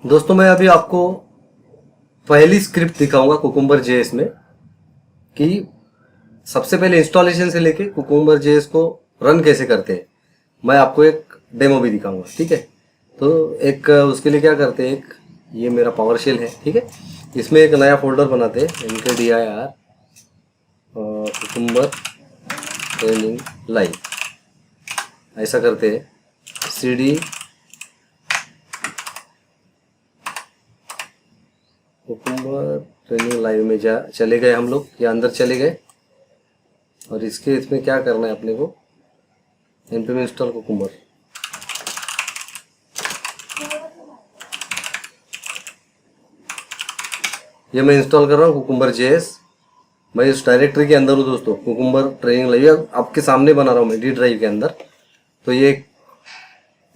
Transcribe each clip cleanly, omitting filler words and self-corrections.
दोस्तों मैं अभी आपको पहली स्क्रिप्ट दिखाऊंगा कुकुम्बर जेएस में कि सबसे पहले इंस्टॉलेशन से लेके कुकुम्बर जेएस को रन कैसे करते हैं। मैं आपको एक डेमो भी दिखाऊंगा, ठीक है। तो एक उसके लिए क्या करते हैं, एक ये मेरा पावर शेल है, ठीक है। इसमें एक नया फोल्डर बनाते हैं mkdir कुकुम्बर ट्रेनिंग लाइव। ऐसा करते हैं cd कुकुम्बर ट्रेनिंग लाइव में चले गए हम लोग, या अंदर चले गए। और इसमें क्या करना है अपने को, npm इंस्टॉल कुकुम्बर। ये मैं इंस्टॉल कर रहा हूँ कुकुम्बर जेएस। मैं इस डायरेक्टरी के अंदर हूँ दोस्तों, कुकुम्बर ट्रेनिंग लाइव आपके सामने बना रहा हूँ मैं डी ड्राइव के अंदर। तो ये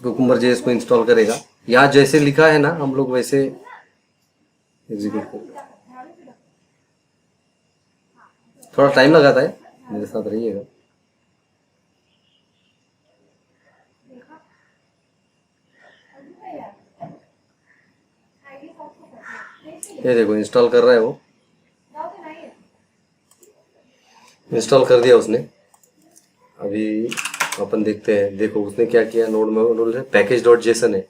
कुकुम्बर जेएस को इंस्टॉल करेगा। यहाँ जैसे लिखा है ना हम लोग वैसे एग्जीक्यूट करेंगे। थोड़ा टाइम लगाता है, मेरे साथ रहिएगा। ये देखो इंस्टॉल कर रहा है वो, इंस्टॉल कर दिया उसने। अभी अपन देखते हैं, देखो उसने क्या किया। नोड मॉड्यूल है, पैकेज डॉट जेसन है,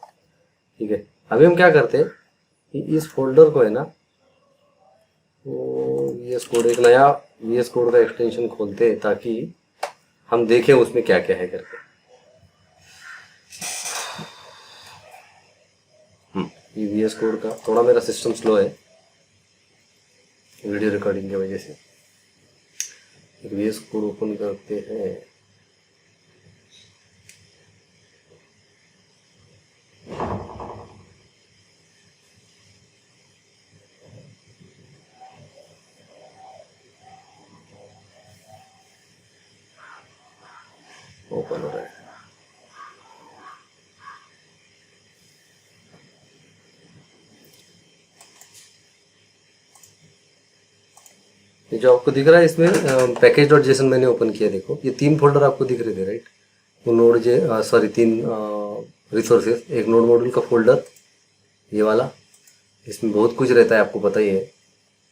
ठीक है। अभी हम क्या करते हैं कि इस फोल्डर को है ना, वो VS कोड, एक नया VS कोड का एक्सटेंशन खोलते हैं ताकि हम देखें उसमें क्या क्या है करके। ये VS कोड का थोड़ा मेरा सिस्टम स्लो है वीडियो रिकॉर्डिंग की वजह से। VS कोड ओपन करते हैं। ओपन हो रहा है। ये जो आपको दिख रहा है इसमें पैकेज डॉट जेसन मैंने ओपन किया। देखो ये 3 फोल्डर आपको दिख रहे थे, राइट। वो नोड सॉरी 3 रिसोर्सेज, एक नोड मॉड्यूल का फोल्डर ये वाला, इसमें बहुत कुछ रहता है आपको पता ही है।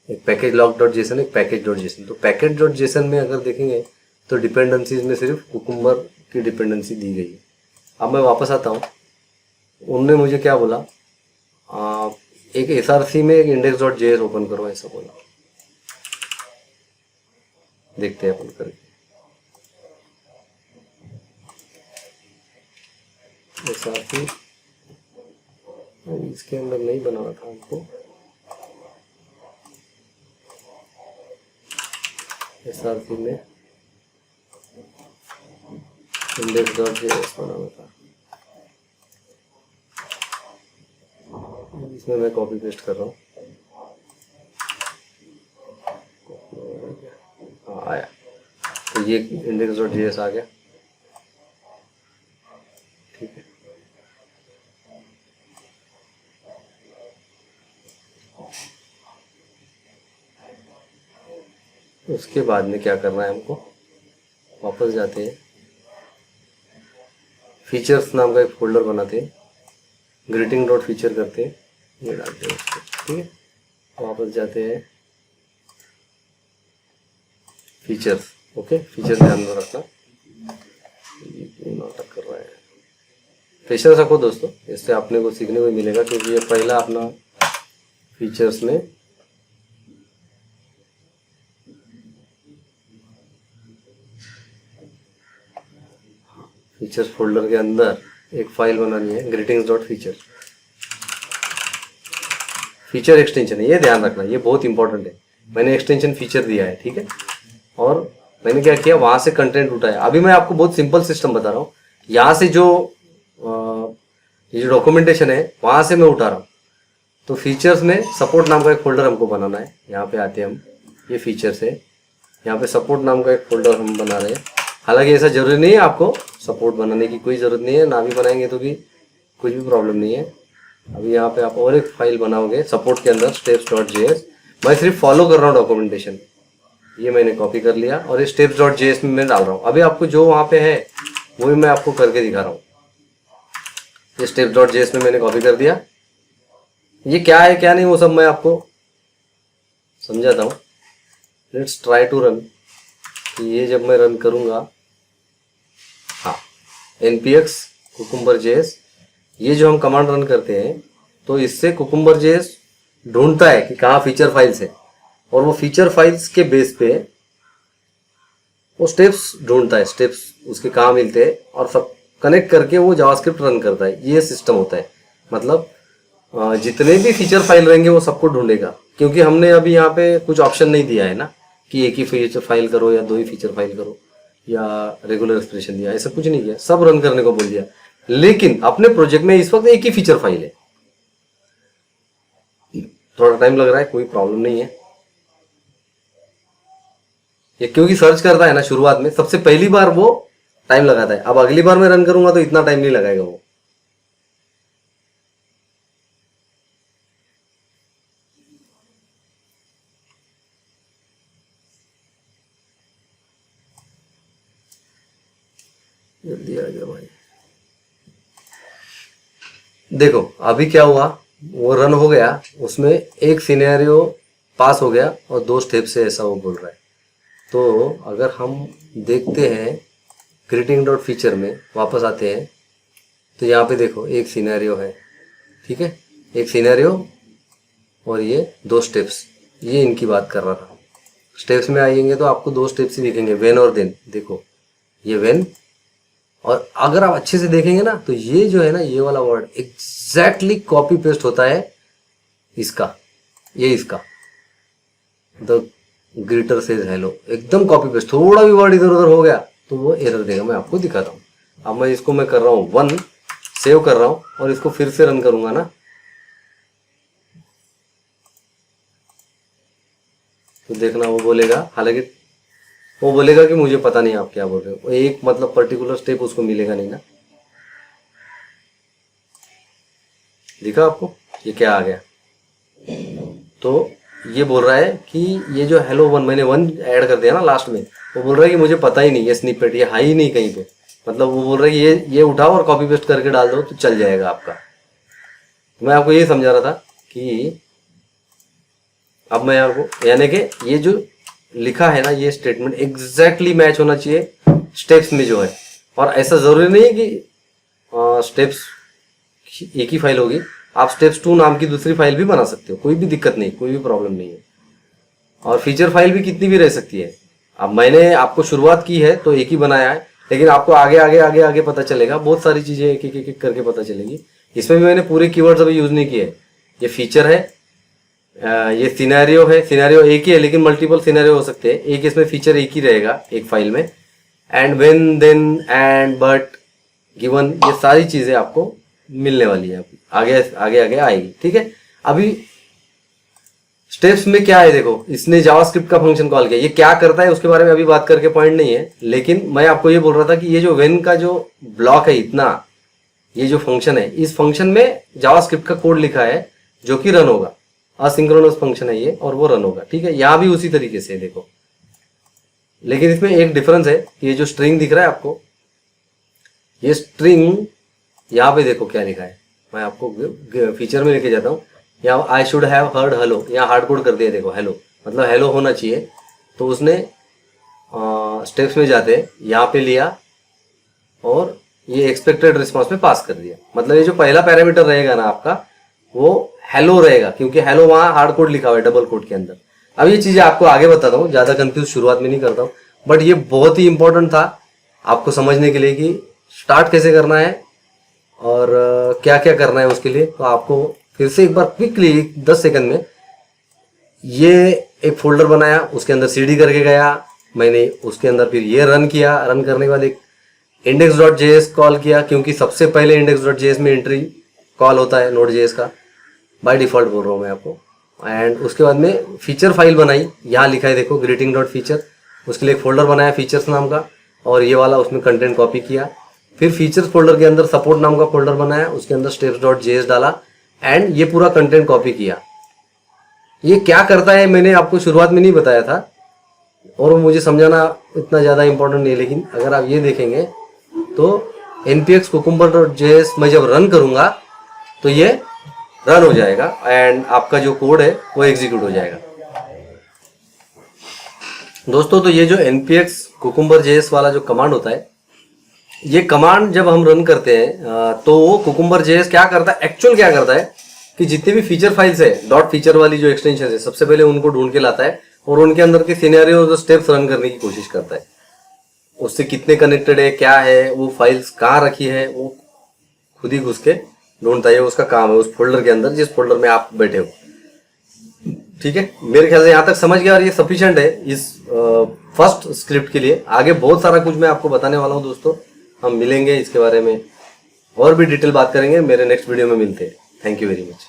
एक पैकेज लॉग डॉट जेसन, एक पैकेज डॉट जेसन। तो पैकेज डॉट जेसन में अगर देखेंगे तो डिपेंडेंसीज में सिर्फ कुकुम्बर की डिपेंडेंसी दी गई है। अब मैं वापस आता हूँ, उनने मुझे क्या बोला, एक SRC में एक इंडेक्स डॉट जेएस ओपन करो ऐसा बोला। देखते हैं अपन करके। SRC इसके अंदर नहीं बनाना था हमको। SRC में इंडेक्स डॉट जेएस बनाना था। इसमें मैं कॉपी पेस्ट कर रहा हूँ। हाँ आया, तो ये इंडेक्स डॉट जेएस आ गया, ठीक है। उसके बाद में क्या करना है हमको, वापस जाते हैं, फीचर्स नाम का एक फोल्डर बनाते हैं, ग्रीटिंग डॉट फीचर करते हैं, ये डालते हैं उसको, ठीक है। वापस जाते हैं फीचर्स, ओके। फीचर ध्यान में रखना, ये नाटक कर रहा है। पेशेंस रखो दोस्तों, इससे आपने को सीखने को मिलेगा, क्योंकि ये पहला अपना फीचर्स में फीचर्स फोल्डर के अंदर एक फाइल बनानी है, greetings dot feature. Feature extension है, ये ध्यान रखना, ये बहुत इंपॉर्टेंट है। मैंने एक्सटेंशन फीचर दिया है, ठीक है। और मैंने क्या किया, वहां से कंटेंट उठाया। अभी मैं आपको बहुत सिंपल सिस्टम बता रहा हूँ। यहाँ से जो ये जो डॉक्यूमेंटेशन है वहां से मैं उठा रहा हूँ। तो फीचर्स में सपोर्ट नाम का एक फोल्डर हमको बनाना है। यहाँ पे आते हैं हम, ये फीचर्स है, यहाँ पे सपोर्ट नाम का एक फोल्डर हम बना रहे हैं। हालांकि ऐसा जरूरी नहीं है, आपको सपोर्ट बनाने की कोई ज़रूरत नहीं है, ना भी बनाएंगे तो भी कुछ भी प्रॉब्लम नहीं है। अभी यहाँ पे आप और एक फाइल बनाओगे सपोर्ट के अंदर, स्टेप्स डॉट जेएस। मैं सिर्फ फॉलो कर रहा हूँ डॉक्यूमेंटेशन, ये मैंने कॉपी कर लिया और ये स्टेप्स डॉट जेएस में मैं डाल रहा हूँ। अभी आपको जो वहाँ पे है वही मैं आपको करके दिखा रहा हूँ। ये स्टेप्स डॉट जेएस में मैंने कॉपी कर दिया, ये क्या है क्या नहीं वो सब मैं आपको समझाता हूँ। Let's try to run. ये जब मैं रन करूँगा, हाँ, npx cucumber.js, ये जो हम कमांड रन करते हैं तो इससे cucumber.js ढूंढता है कि कहाँ फीचर फाइल्स है, और वो फीचर फाइल्स के बेस पे वो स्टेप्स ढूंढता है, स्टेप्स उसके कहाँ मिलते हैं, और सब कनेक्ट करके वो जावास्क्रिप्ट रन करता है। ये सिस्टम होता है। मतलब जितने भी फीचर फाइल रहेंगे वो सबको ढूंढेगा, क्योंकि हमने अभी यहाँ पे कुछ ऑप्शन नहीं दिया है ना कि एक ही फीचर फाइल करो या दो ही फीचर फाइल करो या रेगुलर एक्सप्रेशन दिया, ऐसा कुछ नहीं किया, सब रन करने को बोल दिया। लेकिन अपने प्रोजेक्ट में इस वक्त एक ही फीचर फाइल है। थोड़ा टाइम लग रहा है, कोई प्रॉब्लम नहीं है। ये क्योंकि सर्च करता है ना शुरुआत में, सबसे पहली बार वो टाइम लगाता है। अब अगली बार मैं रन करूंगा तो इतना टाइम नहीं लगाएगा वो। जल्दी आ गया भाई। देखो अभी क्या हुआ, वो रन हो गया, उसमें एक सिनेरियो पास हो गया और 2 स्टेप से ऐसा वो बोल रहा है। तो अगर हम देखते हैं ग्रीटिंग डॉट फीचर में वापस आते हैं तो यहाँ पे देखो एक सिनेरियो है, ठीक है, एक सिनेरियो और ये 2 स्टेप्स, ये इनकी बात कर रहा था। स्टेप्स में आएंगे तो आपको 2 स्टेप्स ही दिखेंगे, वेन और देन। देखो ये वेन, और अगर आप अच्छे से देखेंगे ना तो ये जो है ना, ये वाला वर्ड एग्जैक्टली कॉपी पेस्ट होता है इसका, ये इसका द ग्रीटर सेज हेलो, एकदम कॉपी पेस्ट। थोड़ा भी वर्ड इधर उधर हो गया तो वो एरर देगा। मैं आपको दिखाता हूँ। अब मैं इसको मैं कर रहा हूँ 1, सेव कर रहा हूँ और इसको फिर से रन करूंगा ना, तो देखना वो बोलेगा, हालांकि वो बोलेगा कि मुझे पता नहीं आप क्या बोल रहे हो। एक मतलब पर्टिकुलर स्टेप उसको मिलेगा नहीं ना। दिखा आपको ये क्या आ गया? तो ये बोल रहा है कि ये जो हेलो 1, मैंने 1 ऐड कर दिया ना लास्ट में, वो बोल रहा है कि मुझे पता ही नहीं, ये स्निपेट ये है ही नहीं कहीं पे। मतलब वो बोल रहा है कि ये उठाओ और कॉपी पेस्ट करके डाल दो तो चल जाएगा आपका। मैं आपको ये समझा रहा था कि अब मैं आपको, यानी कि ये जो लिखा है ना, ये स्टेटमेंट एग्जैक्टली मैच होना चाहिए स्टेप्स में जो है। और ऐसा जरूरी नहीं है कि स्टेप्स एक ही फाइल होगी, आप स्टेप्स 2 नाम की दूसरी फाइल भी बना सकते हो, कोई भी दिक्कत नहीं, कोई भी प्रॉब्लम नहीं है। और फीचर फाइल भी कितनी भी रह सकती है। अब मैंने आपको शुरुआत की है तो एक ही बनाया है, लेकिन आपको आगे आगे आगे आगे पता चलेगा, बहुत सारी चीजें एक एक एक करके पता चलेगी। इसमें भी मैंने पूरे कीवर्ड्स अभी यूज नहीं किए। ये फीचर है, ये सिनेरियो है, सिनेरियो एक ही है लेकिन मल्टीपल सिनेरियो हो सकते हैं। एक इसमें फीचर एक ही रहेगा एक फाइल में। And when, then, and, but, given, ये सारी चीजें आपको मिलने वाली है, आगे आगे आगे आएगी। ठीक है, अभी स्टेप्स में क्या है, देखो इसने जावास्क्रिप्ट का फंक्शन कॉल किया। ये क्या करता है उसके बारे में अभी बात करके पॉइंट नहीं है, लेकिन मैं आपको ये बोल रहा था कि ये जो वेन का जो ब्लॉक है इतना, ये जो फंक्शन है, इस फंक्शन में जावास्क्रिप्ट का कोड लिखा है जो कि रन होगा। असिंक्रोनस फंक्शन है ये और वो रन होगा। ठीक है, यहां भी उसी तरीके से देखो, लेकिन इसमें एक डिफरेंस है। ये जो स्ट्रिंग दिख रहा है आपको, ये स्ट्रिंग यहाँ पे देखो क्या लिखा है। मैं आपको फीचर में लेके जाता हूँ। यहाँ I should have heard hello, यहाँ हार्ड कोड कर दिया। देखो हेलो मतलब हेलो होना चाहिए, तो उसने स्टेप्स में जाते यहाँ पे लिया और ये एक्सपेक्टेड रिस्पॉन्स में पास कर दिया। मतलब ये जो पहला पैरामीटर रहेगा ना आपका, वो हेलो रहेगा, क्योंकि हेलो वहाँ हार्ड कोड लिखा हुआ है डबल कोड के अंदर। अब ये चीजें आपको आगे बताता हूँ, ज्यादा कंफ्यूज शुरुआत में नहीं करता हूँ, बट ये बहुत ही इंपॉर्टेंट था आपको समझने के लिए कि स्टार्ट कैसे करना है और क्या क्या करना है उसके लिए। तो आपको फिर से एक बार क्विकली 10 सेकंड में, ये एक फोल्डर बनाया, उसके अंदर cd करके गया मैंने, उसके अंदर फिर ये रन किया। रन करने के बाद एक index.js कॉल किया, क्योंकि सबसे पहले index.js में एंट्री कॉल होता है Node.js का, बाय डिफॉल्ट बोल रहा हूँ मैं आपको। एंड उसके बाद में फीचर फाइल बनाई, यहाँ लिखा है देखो greeting.feature, उसके लिए एक फोल्डर बनाया फीचर्स नाम का, और ये वाला उसमें कंटेंट कॉपी किया। फिर फीचर्स फोल्डर के अंदर सपोर्ट नाम का फोल्डर बनाया, उसके अंदर steps.js डाला एंड ये पूरा कंटेंट कॉपी किया। ये क्या करता है मैंने आपको शुरुआत में नहीं बताया था, और वो मुझे समझाना इतना ज़्यादा इंपॉर्टेंट नहीं है, लेकिन अगर आप ये देखेंगे तो npx cucumber.js मैं जब रन करूंगा तो ये रन हो जाएगा एंड आपका जो कोड है वो एग्जीक्यूट हो जाएगा। दोस्तों, तो ये जो npx cucumber.js वाला जो कमांड होता है, ये कमांड जब हम रन करते हैं तो वो cucumber.js क्या करता है, एक्चुअल क्या करता है कि जितने भी फीचर फाइल्स है, डॉट फीचर वाली जो एक्सटेंशन है, सबसे पहले उनको ढूंढ के लाता है और उनके अंदर के सिनेरियो और स्टेप्स रन करने की कोशिश करता है। उससे कितने कनेक्टेड है, क्या है, वो फाइल्स कहाँ रखी है, वो खुद ही घुस के ढूंढता है। उसका काम है उस फोल्डर के अंदर जिस फोल्डर में आप बैठे हो। ठीक है, मेरे ख्याल से यहाँ तक समझ गया और ये सफिशिएंट है इस फर्स्ट स्क्रिप्ट के लिए। आगे बहुत सारा कुछ मैं आपको बताने वाला हूँ दोस्तों, हम मिलेंगे इसके बारे में और भी डिटेल बात करेंगे। मेरे नेक्स्ट वीडियो में मिलते हैं। Thank you very much.